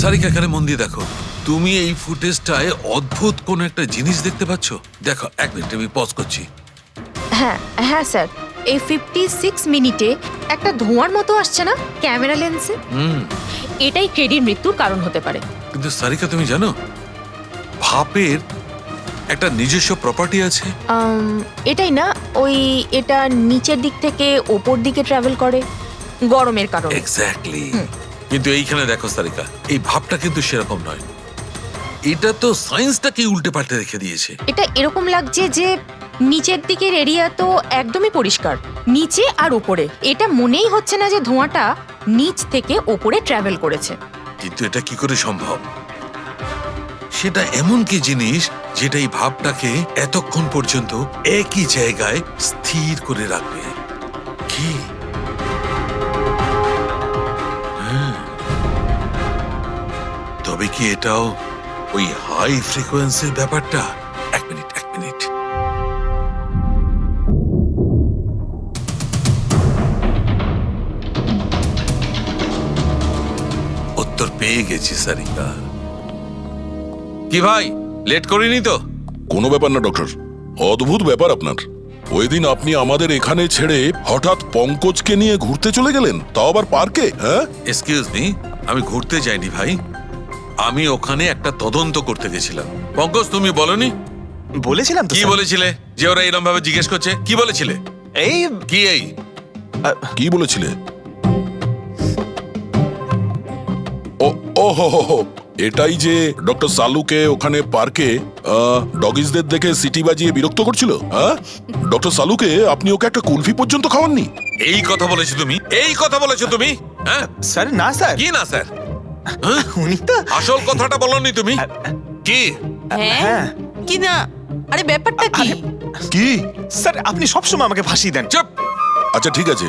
সারিকা এখানে মন দিয়ে দেখো, তুমি এই ফুটেজটায় অদ্ভুত কোন একটা জিনিস দেখতে পাচ্ছ? দেখো এক মিনিট আমি পজ করছি। হ্যাঁ হ্যাঁ স্যার, এই 56 মিনিটে একটা ধোঁয়ার মতো আসছে না ক্যামেরা লেন্সে, এটাই কেডির মৃত্যুর কারণ হতে পারে। কিন্তু সারিকা তুমি জানো ভাপের একটা নিজস্ব প্রপার্টি আছে। এটাই না ওই এটা নিচের দিক থেকে ওপর দিকে ট্রাভেল করে গরমের কারণে। এক্স্যাক্টলি। কিন্তু এইখানে দেখো সারিকা, এই ভাবটা কিন্তু সেরকম নয়, এটা তো সায়েন্সটাকে উল্টে পাল্টে রেখে দিয়েছে। এটা এরকম লাগছে যে নিচের দিকের এরিয়া তো একদমই পরিষ্কার, নিচে আর উপরে এটা মনেই হচ্ছে না যে ধোঁয়াটা নিচ থেকে ওপরে ট্রাভেল করেছে। কিন্তু এটা কি করে সম্ভব? সেটা এমন কি জিনিস যেটা এই ভাবটাকে এতক্ষণ পর্যন্ত একই জায়গায় স্থির করে রাখবে? কি? হ্যাঁ। তবে কি এটাও ওই হাই ফ্রিকোয়েন্সির ব্যাপারটা? এক মিনিট এক মিনিট। উত্তর পেয়ে গেছি সারিকা। কি ভাই লেট করিনি তো? কোনো ব্যাপার না ডক্টর, অদ্ভুত ব্যাপার আপনার। ওই দিন আপনি আমাদের এখানে ছেড়ে হঠাৎ পঙ্কজকে নিয়ে ঘুরতে চলে গেলেন, তাও আবার পার্কে। হ্যাঁ, এক্সকিউজ মি, আমি ঘুরতে যাইনি ভাই, আমি ওখানে একটা তদন্ত করতে গেছিলাম। পঙ্কজ তুমি বলনি? বলেছিলাম তো কি স্যার। বলেছিলে যে ওরা এরকম ভাবে জিজ্ঞেস করছে? কি বলেছিলে? এই কি এই কি বলেছিলে? ও ও হো হো হো, এটাই যে ডক্টর সালুকে ওখানে পার্কে ডগিসদের দেখে সিটি বাজিয়ে বিরক্ত করছিল। হ্যাঁ, ডক্টর সালুকে আপনি ওকে একটা কুলফি পর্যন্ত খাওয়াননি? এই কথা বলেছো তুমি? এই কথা বলেছো তুমি? হ্যাঁ স্যার না স্যার, কি না স্যার? উনি তো আসল কথাটা বলনি তুমি? কি? হ্যাঁ কি না? আরে ব্যাপারটা কি? কি? স্যার আপনি সবসময় আমাকে ফাঁসিয়ে দেন। চুপ। আচ্ছা ঠিক আছে,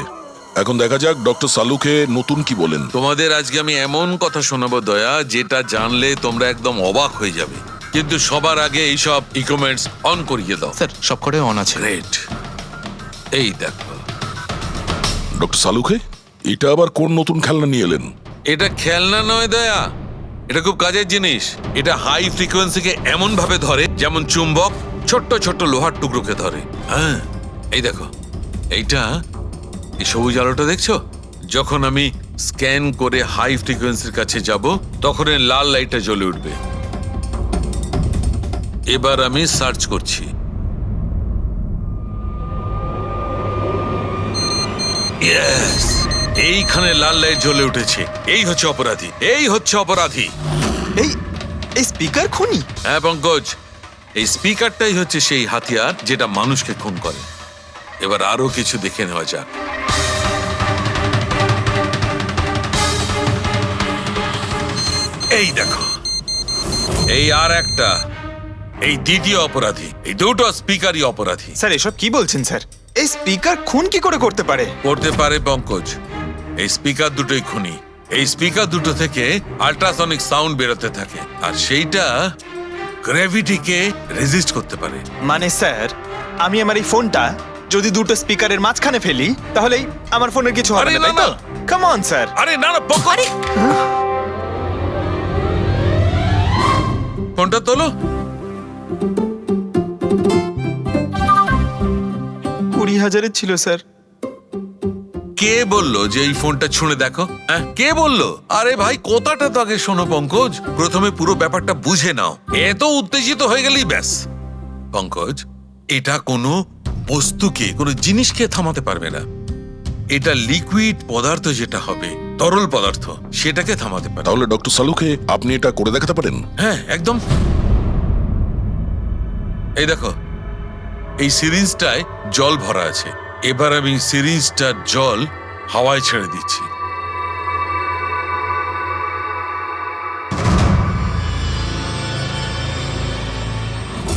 এখন দেখা যাক ডক্টর সালুকে নতুন কি বলেন। তোমাদের আজকে আমি এমন কথা শোনাবো দয়া, যেটা জানলে তোমরা একদম অবাক হয়ে যাবে। কিন্তু সবার আগে এইসব ইকুইপমেন্টস অন করিয়ে দাও। স্যার সব কটাই অন আছে। গ্রেট। এই দেখো, ডক্টর সালুকে এটা আবার কোন নতুন খেলনা নিয়ে এলেন? এটা খেলনা নয় দয়া, এটা খুব কাজের জিনিস। এটা হাই ফ্রিকোয়েন্সিকে এমন ভাবে ধরে যেমন চুম্বক ছোট্ট ছোট্ট লোহার টুকরোকে ধরে। হ্যাঁ এই দেখো, এইটা এই সবুজ আলোটা দেখছো? যখন আমি স্ক্যান করে হাই ফ্রিকোয়েন্সির কাছে যাব তখন এই লাল লাইটটা জ্বলে উঠবে। এবার আমি সার্চ করছি। ইয়েস, এইখানে লাল লাইট জ্বলে উঠেছে। এই হচ্ছে অপরাধী, এই হচ্ছে অপরাধী। এই এই স্পিকার খুনি? হ্যাঁ পঙ্কজ, এই স্পিকারটাই হচ্ছে সেই হাতিয়ার যেটা মানুষকে খুন করে। এবার আরো কিছু দেখে নেওয়া যাক। এই দেখো, এই আর একটা, এই দ্বিতীয় অপরাধী। এই দুটো স্পিকারই অপরাধী। স্যার এসব কি বলছেন স্যার? এই স্পিকার খুন কি করে করতে পারে? করতে পারে পঙ্কজ, এই স্পিকার দুটোই খুনি। এই স্পিকার দুটো থেকে আল্ট্রাসনিক সাউন্ড বেরোতে থাকে, আর সেইটা গ্র্যাভিটিকে রেজিস্ট করতে পারে। মানে স্যার আমি আমার এই ফোনটা যদি দুটো স্পিকারের মাঝখানে ফেলি তাহলেই আমার ফোনের কিছু হবে আরে না, তাই না, তো? না। Come on sir. আরে না না পঙ্কজ, ফোনটা তোলো। 20,000-এর ছিল স্যার। কে বললো যে এই ফোনটা ছুঁড়ে দেখো? হ্যাঁ কে বললো? আরে ভাই কথাটা তো আগে শোনো পঙ্কজ, প্রথমে পুরো ব্যাপারটা বুঝে নাও। এত উত্তেজিত হয়ে গেলেই ব্যাস। পঙ্কজ, এটা কোনো বস্তুকে, কোনো জিনিসকে থামাতে পারবে না। এটা লিকুইড পদার্থ যেটা হবে, তরল পদার্থ, সেটাকে থামাতে পারে। তাহলে ডক্টর সালুকে আপনি এটা করে দেখাতে পারেন? হ্যাঁ একদম। এই দেখো, এই সিরিঞ্জটায় জল ভরা আছে। এবার আমি সিরিঞ্জটার জল হাওয়ায় ছেড়ে দিচ্ছি।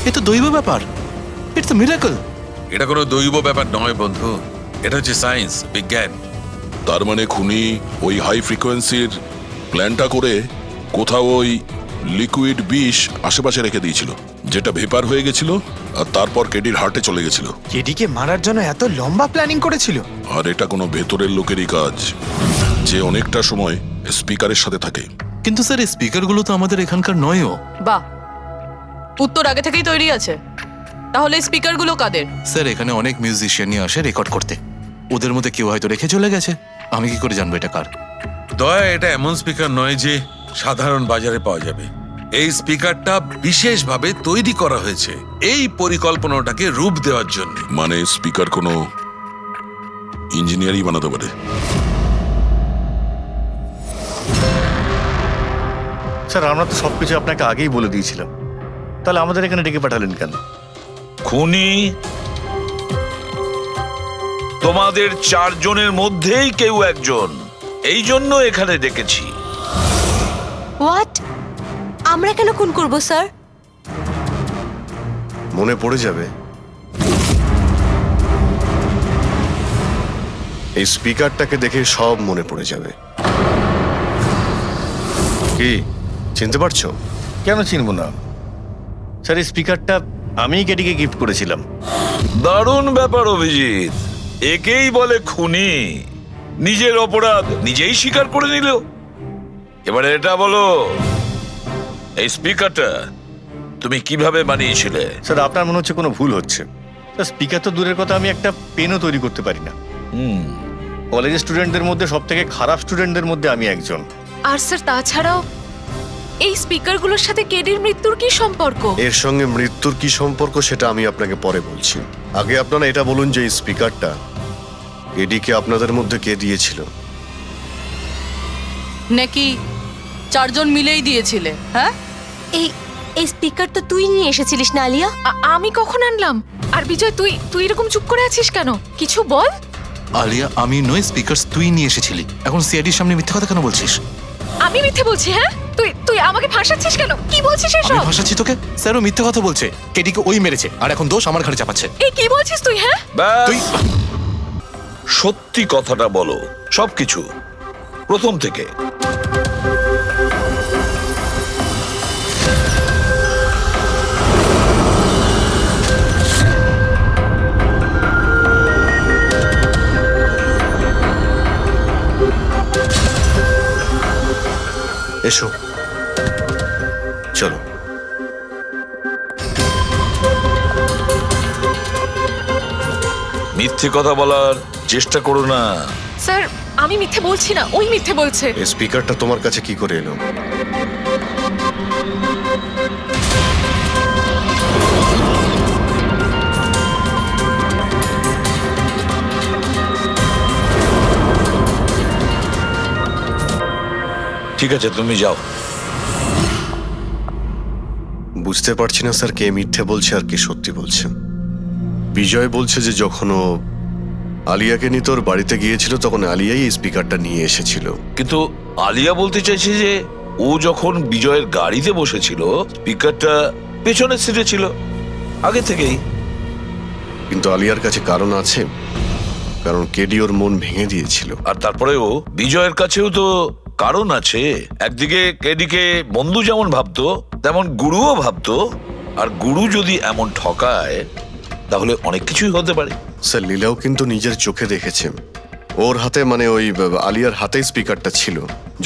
এ তো দৈব ব্যাপার, ইটস আ মিরাকল। এটা কোনো দৈব ব্যাপার নয় বন্ধু, এটা হচ্ছে সায়েন্স, বিজ্ঞান। তার মানে খুনি ওই হাই ফ্রিকোয়েন্সির প্ল্যানটা করে কোথাও ওই লিকুইড বিষ আশেপাশে রেখে দিয়েছিল, যেটা ভেপার হয়ে গেছিল আর তারপর কেডির হার্টে চলে গেছিল। কেডিকে মারার জন্য এত লম্বা প্ল্যানিং করেছিল? আর এটা কোনো ভেতরের লোকেরই কাজ, যে অনেকটা সময় স্পিকারের সাথে থাকে। কিন্তু স্যার এই স্পিকারগুলো তো আমাদের এখানকার নয়ও। বাহ, উত্তর আগে থেকেই তৈরি আছে। তাহলে স্পিকারগুলো কাদের? স্যার এখানে অনেক মিউজিশিয়ানই আসে রেকর্ড করতে, ওদের মধ্যে কেউ হয়তো রেখে চলে গেছে। আমি কি করে জানবো এটা কার? দয়া, এটা এমন স্পিকার নয় যে সাধারণ বাজারে পাওয়া যাবে। এই স্পিকারটা বিশেষভাবে তৈরি করা হয়েছে এই পরিকল্পনাটাকে রূপ দেওয়ার জন্য। মানে স্পিকার কোনো ইঞ্জিনিয়ারই বানাতে পারে। স্যার আমরা তো সবকিছু আপনাকে আগেই বলে দিয়েছিলাম, তাহলে আমাদের এখানে ডেকে পাঠালেন কেন? খুনি তোমাদের চারজনের মধ্যেই কেউ একজন, এই জন্য এখানে ডেকেছি। হোয়াট? আমরা কেন খুন করব স্যার? মনে পড়ে যাবে এই স্পিকারটাকে দেখে, সব মনে পড়ে যাবে। কি চিনতে পারছো? কেন চিনব না স্যার, এই স্পিকারটা আমিই কেডিকে গিফট করেছিলাম। দারুণ ব্যাপার অভিজিৎ, একেই বলে খুনি। নিজের অপরাধ নিজেই স্বীকার করে নিল। এবারে এটা বলো, এই স্পিকারটা তুমি কিভাবে বানিয়েছিলে? স্যার আপনার মনে হচ্ছে কোনো ভুল হচ্ছে। স্যার স্পিকার তো দূরের কথা, আমি একটা পেনও তৈরি করতে পারি না। কলেজের স্টুডেন্টদের মধ্যে সব থেকে খারাপ স্টুডেন্টদের মধ্যে আমি একজন। আর স্যার তাছাড়াও এই স্পিকারগুলোর সাথে কেডির মৃত্যুর কি সম্পর্ক? এর সঙ্গে মৃত্যুর কি সম্পর্ক সেটা আমি আপনাকে পরে বলছি। আগে আপনারা এটা বলুন যে এই স্পিকারটা এডিকে আপনাদের মধ্যে কে দিয়েছিল? নাকি চারজন মিলেই দিয়েছিলে? হ্যাঁ, এই এই স্পিকার তো তুই নিয়ে এসেছিলিস না আলিয়া? আমি কখন আনলাম? আর বিজয়, তুই তুই এরকম চুপ করে আছিস কেন? কিছু বল। আলিয়া, আমি নয়, স্পিকার তুই নিয়ে এসেছিলি। এখন সিআইডির সামনে মিথ্যা কথা কেন বলছিস? আমি মিথ্যে বলছি? হ্যাঁ, তুই তুই আমাকে ফাঁসাচ্ছিস কেন? কি বলছিস আমি এসব? ভাসাচ্ছি তোকে? স্যারও মিথ্যা কথা বলছে, কেডিকে ওই মেরেছে আর এখন দোষ আমার ঘাড়ে চাপাচ্ছে। এই কি বলছিস তুই? হ্যাঁ, তুই সত্যি কথাটা বলো, সবকিছু প্রথম থেকে। এসো, চলো। মিথ্যে কথা বলার চেষ্টা করো না। স্যার আমি মিথ্যে বলছি না, ওই মিথ্যে বলছে। এই স্পিকারটা তোমার কাছে কি করে এলো? ঠিক আছে, তুমি যাও। বুঝতে পারছি না স্যার, কে মিথ্যে বলছে আর কে সত্যি বলছে। বিজয় বলছে যে যখন ও আলিয়াকে নিয়ে তোর বাড়িতে গিয়েছিল তখন আলিয়াই এই স্পিকারটা নিয়ে এসেছিল। কিন্তু আলিয়া বলতে চাইছে যে ও যখন বিজয়ের গাড়িতে বসেছিল স্পিকারটা পেছনের সিটে ছিল আগে থেকেই। কিন্তু আলিয়ার কাছে কারণ আছে, কারণ কেডি ওর মন ভেঙে দিয়েছিল। আর তারপরেও বিজয়ের কাছেও তো কারণ আছে। একদিকে কেডিকে বন্ধু যেমন ভাবতো তেমন গুরুও ভাবতো, আর গুরু যদি এমন ঠকায় তাহলে অনেক কিছুই হতে পারে। স্যার লীলাও কিন্তু নিজের চোখে দেখেছে, ওর হাতে মানে ওই আলিয়ার হাতে স্পিকারটা ছিল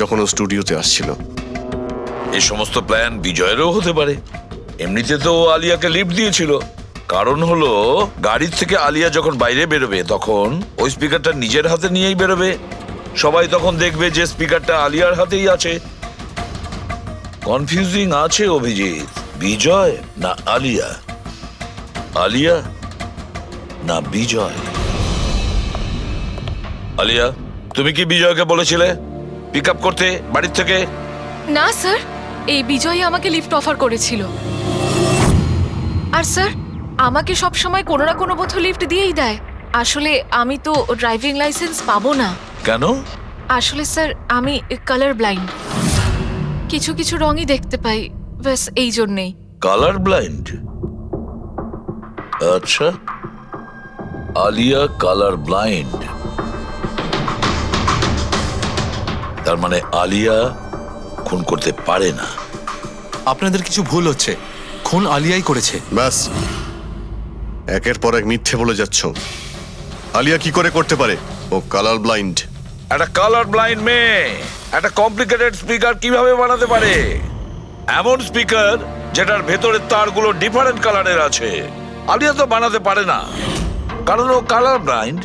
যখন ও স্টুডিওতে আসছিল। এই সমস্ত প্ল্যান বিজয়েরও হতে পারে। এমনিতে তো ও আলিয়াকে লিফট দিয়েছিল, কারণ হলো গাড়ির থেকে আলিয়া যখন বাইরে বেরোবে তখন ওই স্পিকারটা নিজের হাতে নিয়েই বেরোবে। সবাই তখন দেখবে যে স্পিকারটা আলিয়ার হাতেই আছে। কনফিউজিং আছে অভিজিৎ, বিজয় না আলিয়া, আলিয়া না বিজয়। আলিয়া, তুমি কি বিজয়কে বলেছিলে পিক আপ করতে বাড়ির থেকে? না স্যার, এই বিজয় আমাকে লিফট অফার করেছিল। আর স্যার আমাকে সব সময় কোনো না কোনো বোধ লিফট দিয়েই দেয়। আসলে আমি তো ড্রাইভিং লাইসেন্স পাবো না। কেন? আসলে স্যার আমি কালার ব্লাইন্ড, কিছু কিছু রঙই দেখতে পাই, ব্যাস এই জন্যেই। Colour blind? আচ্ছা, আলিয়া কালার ব্লাইন্ড। তার মানে আলিয়া খুন করতে পারে না। আপনাদের কিছু ভুল হচ্ছে, খুন আলিয়াই করেছে। ব্যাস, একের পর এক মিথ্যে বলে যাচ্ছ। আলিয়া কি করে করতে পারে? ও কালার ব্লাইন্ড। একটা কালার ব্লাইন্ড মেয়ে একটা কমপ্লিকেটেড স্পিকার কিভাবে বানাতে পারে? এমন স্পিকার যেটার ভেতরের তারগুলো ডিফারেন্ট কালারের আছে। আলিয়া তো বানাতে পারে না, কারণ ও কালার ব্লাইন্ড।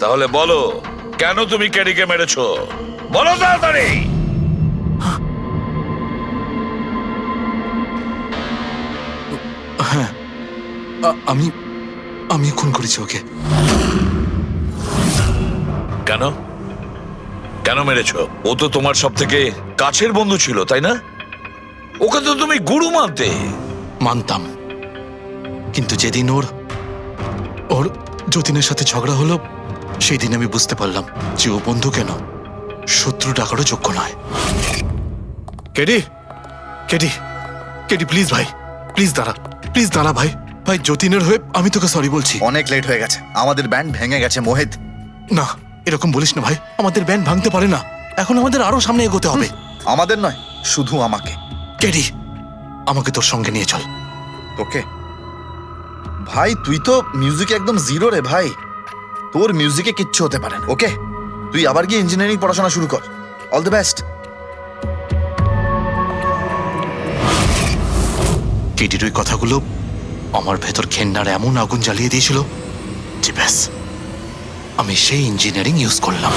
তাহলে বলো, কেন তুমি কেডিকে মেরেছো? বলো তাড়াতাড়ি। হ্যাঁ, আমি আমি খুন করেছি ওকে। কেন কেন মেরেছো? ও তো তোমার সব থেকে কাছের বন্ধু ছিল, তাই না? ওকে তো তুমি গুরু মানতে। মানতাম, কিন্তু যেদিন ওর যতীনের সাথে ঝগড়া হলো, সেই দিন আমি বুঝতে পারলাম যে ও বন্ধু কেন, শত্রু ডাকারও যোগ্য নয়। কেডি, কেডি, কেডি প্লিজ ভাই, প্লিজ দাঁড়া ভাই। ভাই যতীনের হয়ে আমি তোকে সরি বলছি। অনেক লেট হয়ে গেছে, আমাদের ব্যান্ড ভেঙে গেছে মোহিত। না, এরকম বলিস না ভাই, আমাদের ব্যান্ড ভাঙতে পারে না। এখন আমাদের আরো সামনে এগোতে হবে। আমাদের নয়, শুধু আমাকে। কেডি, আমাকে তোর সঙ্গে নিয়ে চল। তোকে? ভাই তুই তো মিউজিকে একদম জিরো রে ভাই, তোর মিউজিকে কিচ্ছু হতে পারে না। ওকে, তুই আবার গিয়ে ইঞ্জিনিয়ারিং পড়াশোনা শুরু কর। All the best. কেডির ওই কথাগুলো আমার ভেতর ঘেন্নার এমন আগুন জ্বালিয়ে দিয়েছিল যে ব্যাস, আমি সেই ইঞ্জিনিয়ারিং ইউজ করলাম।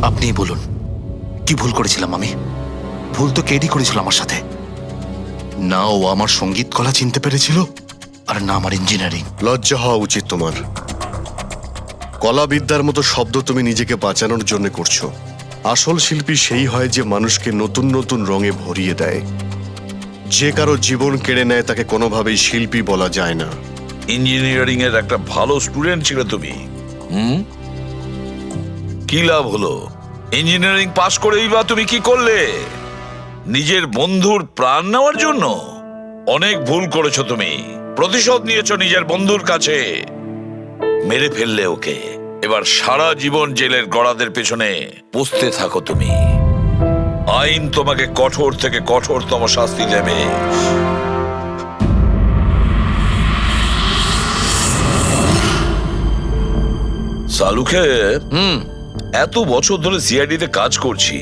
আপনিই বলুন, কি ভুল করেছিলাম আমি? ভুল তো কেডি করেছিল আমার সাথে। না ও আমার সঙ্গীত কলা চিনতে পেরেছিল, আর না আমার ইঞ্জিনিয়ারিং। লজ্জা হওয়া উচিত তোমার। কলাবিদ্যার মতো শব্দ তুমি নিজেকে বাঁচানোর জন্য করছো। আসল শিল্পী সেই হয় যে মানুষকে নতুন নতুন রঙে ভরিয়ে দেয়। যে কারো জীবন কেড়ে নেয় তাকে কোনোভাবেই শিল্পী বলা যায় না। ইঞ্জিনিয়ারিং এর একটা ভালো স্টুডেন্ট ছিল তুমি। কি লাভ হলো? ইঞ্জিনিয়ারিং পাশ করেই বা তুমি কি করলে? নিজের বন্ধুর প্রাণ নেওয়ার জন্য? অনেক ভুল করেছো তুমি। প্রতিশোধ নিয়েছো নিজের বন্ধুর কাছে, মেরে ফেললে ওকে। এবার সারা জীবন জেলের গড়াদের পেছনে পুষতে থাকো তুমি। আইন তোমাকে কঠোর থেকে কঠোরতম শাস্তি দেবে। সালুকে এত বছর ধরে সিআইডি তে কাজ করছি,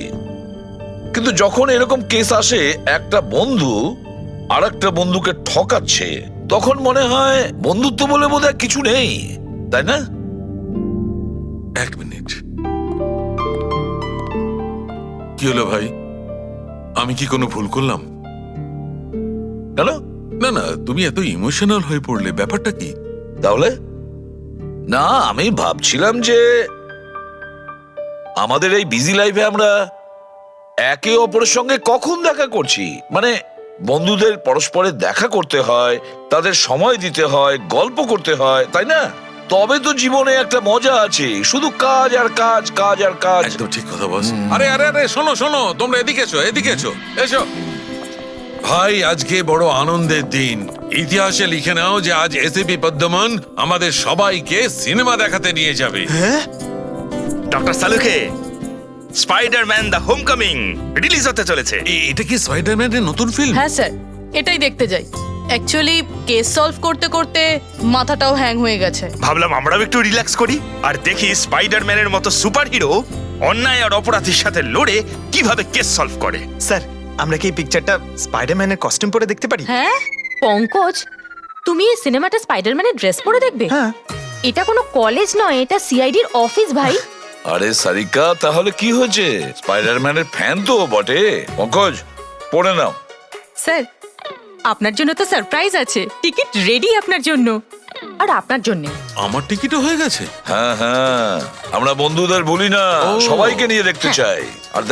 কিন্তু যখন এরকম কেস আসে একটা বন্ধু আর একটা বন্ধুকে ঠকাচ্ছে, তখন মনে হয় বন্ধুত্ব বলে বোধহয় কিছু নেই, তাই না? এক মিনিট, কি হলো ভাই? আমি কি কোনো ভুল করলাম? কেন? না না, তুমি এত ইমোশনাল হয়ে পড়লে, ব্যাপারটা কি? তাহলে না, আমি ভাবছিলাম যে আমাদের এই বিজি লাইফে আমরা একে অপরের সঙ্গে কখন দেখা করছি। মানে বন্ধুদের পরস্পরের দেখা করতে হয়, তাদের সময় দিতে হয়, গল্প করতে হয়, তাই না? তবে তো জীবনে একটা মজা আছে। শুধু কাজ আর কাজ, কাজ আর কাজ। একদম ঠিক কথা বস। আরে আরে আরে, শোনো শোনো, তোমরা এদিকে এসো, এদিকে এসো, এসো। ভাই আজকে বড় আনন্দের দিন। ইতিহাসে লিখে নাও যে আজ এসিপি পদ্মমন আমাদের সবাইকে সিনেমা দেখাতে নিয়ে যাবে। ডক্টর সালুকে, স্পাইডারম্যান দ্য হোমকামিং রিলিজ হতে চলেছে। এটা কি স্পাইডারম্যানের নতুন ফিল্ম? হ্যাঁ স্যার, এটাই দেখতে যাই। অ্যাকচুয়ালি কেস সলভ করতে করতে মাথাটাও হ্যাং হয়ে গেছে। ভাবলাম আমরাও একটু রিল্যাক্স করি আর দেখি স্পাইডারম্যানের মতো সুপারহিরো অন্যায় আর অপরাধীর সাথে লড়ে কিভাবে কেস সলভ করে। স্যার, আমরা কি এই পিকচারটা স্পাইডারম্যানের কস্টিউম পরে দেখতে পারি? হ্যাঁ পঙ্কজ, তুমি এই সিনেমাটা স্পাইডারম্যানের ড্রেস পরে দেখবে? হ্যাঁ। এটা কোনো কলেজ নয়, এটা সিআইডির অফিস ভাই। আরে সারিকা, তাহলে কি হয়েছে? স্পাইডারম্যানের ফ্যান তো বটে। পঙ্কজ, পড়ে নাও। স্যার, আপনার জন্য তো সারপ্রাইজ আছে। টিকিট রেডি আপনার জন্য, আর আপনার জন্য। আমার টিকিটও হয়ে গেছে। হ্যাঁ হ্যাঁ, আমরা বন্ধুদের বলি না, সবাইকে নিয়ে দেখতে চাই। আর